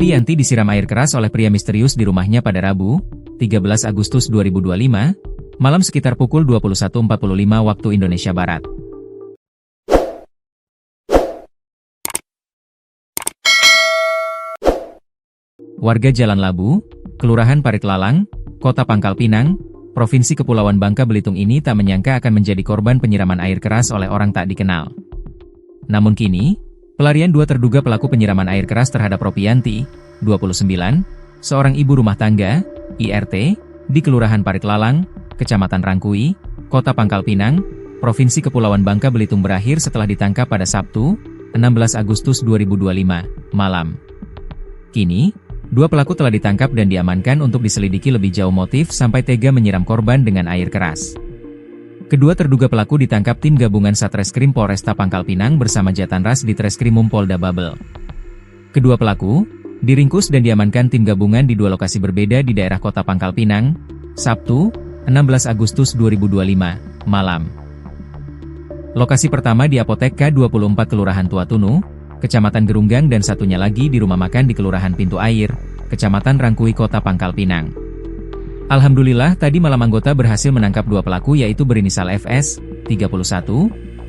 Ropianti disiram air keras oleh pria misterius di rumahnya pada Rabu, 13 Agustus 2025, malam sekitar pukul 21.45 waktu Indonesia Barat. Warga Jalan Labu, Kelurahan Parit Lalang, Kota Pangkal Pinang, Provinsi Kepulauan Bangka Belitung ini tak menyangka akan menjadi korban penyiraman air keras oleh orang tak dikenal. Namun kini, pelarian dua terduga pelaku penyiraman air keras terhadap Ropianti, 29, seorang ibu rumah tangga, IRT, di Kelurahan Parit Lalang, Kecamatan Rangkui, Kota Pangkal Pinang, Provinsi Kepulauan Bangka Belitung berakhir setelah ditangkap pada Sabtu, 16 Agustus 2025, malam. Kini, dua pelaku telah ditangkap dan diamankan untuk diselidiki lebih jauh motif sampai tega menyiram korban dengan air keras. Kedua terduga pelaku ditangkap tim gabungan Satreskrim Polresta Pangkal Pinang bersama Jatanras di Treskrimum Polda Babel. Kedua pelaku diringkus dan diamankan tim gabungan di dua lokasi berbeda di daerah Kota Pangkal Pinang, Sabtu, 16 Agustus 2025, malam. Lokasi pertama di Apotek K24 Kelurahan Tua Tunu, Kecamatan Gerunggang dan satunya lagi di rumah makan di Kelurahan Pintu Air, Kecamatan Rangkui Kota Pangkal Pinang. Alhamdulillah tadi malam anggota berhasil menangkap dua pelaku yaitu berinisial FS, 31,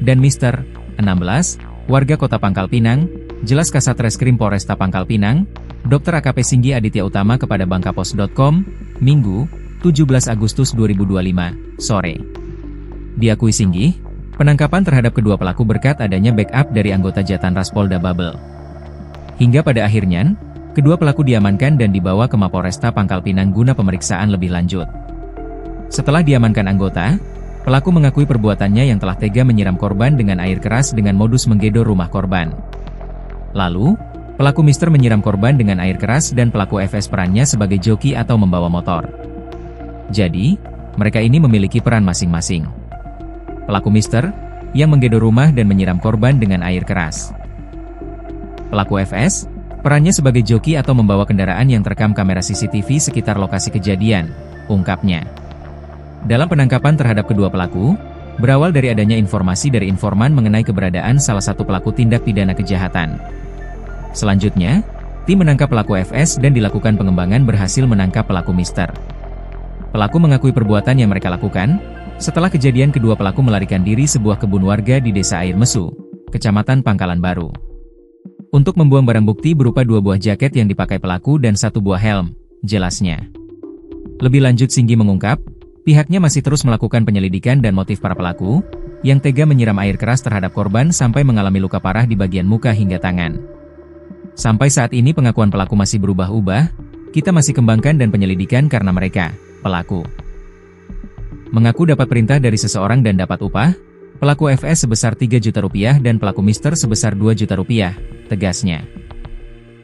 dan Mr. 16, warga Kota Pangkal Pinang, jelas Kasat Reskrim Polresta Pangkal Pinang, Dr. AKP Singgi Aditya Utama kepada bangkapos.com, Minggu, 17 Agustus 2025, sore. Diakui Singgi, penangkapan terhadap kedua pelaku berkat adanya backup dari anggota Jatanras Polda Babel. Hingga pada akhirnya, kedua pelaku diamankan dan dibawa ke Mapolresta Pangkal Pinang guna pemeriksaan lebih lanjut. Setelah diamankan anggota, pelaku mengakui perbuatannya yang telah tega menyiram korban dengan air keras dengan modus menggedor rumah korban. Lalu, pelaku Mister menyiram korban dengan air keras dan pelaku FS perannya sebagai joki atau membawa motor. Jadi, mereka ini memiliki peran masing-masing. Pelaku Mister, yang menggedor rumah dan menyiram korban dengan air keras. Pelaku FS, perannya sebagai joki atau membawa kendaraan yang terekam kamera CCTV sekitar lokasi kejadian, ungkapnya. Dalam penangkapan terhadap kedua pelaku, berawal dari adanya informasi dari informan mengenai keberadaan salah satu pelaku tindak pidana kejahatan. Selanjutnya, tim menangkap pelaku FS dan dilakukan pengembangan berhasil menangkap pelaku Mister. Pelaku mengakui perbuatan yang mereka lakukan, setelah kejadian kedua pelaku melarikan diri sebuah kebun warga di Desa Air Mesu, Kecamatan Pangkalan Baru. Untuk membuang barang bukti berupa dua buah jaket yang dipakai pelaku dan satu buah helm, jelasnya. Lebih lanjut Singgi mengungkap, pihaknya masih terus melakukan penyelidikan dan motif para pelaku, yang tega menyiram air keras terhadap korban sampai mengalami luka parah di bagian muka hingga tangan. Sampai saat ini pengakuan pelaku masih berubah-ubah, kita masih kembangkan dan penyelidikan karena mereka, pelaku, mengaku dapat perintah dari seseorang dan dapat upah, pelaku FS sebesar 3 juta rupiah dan pelaku Mister sebesar 2 juta rupiah, tegasnya.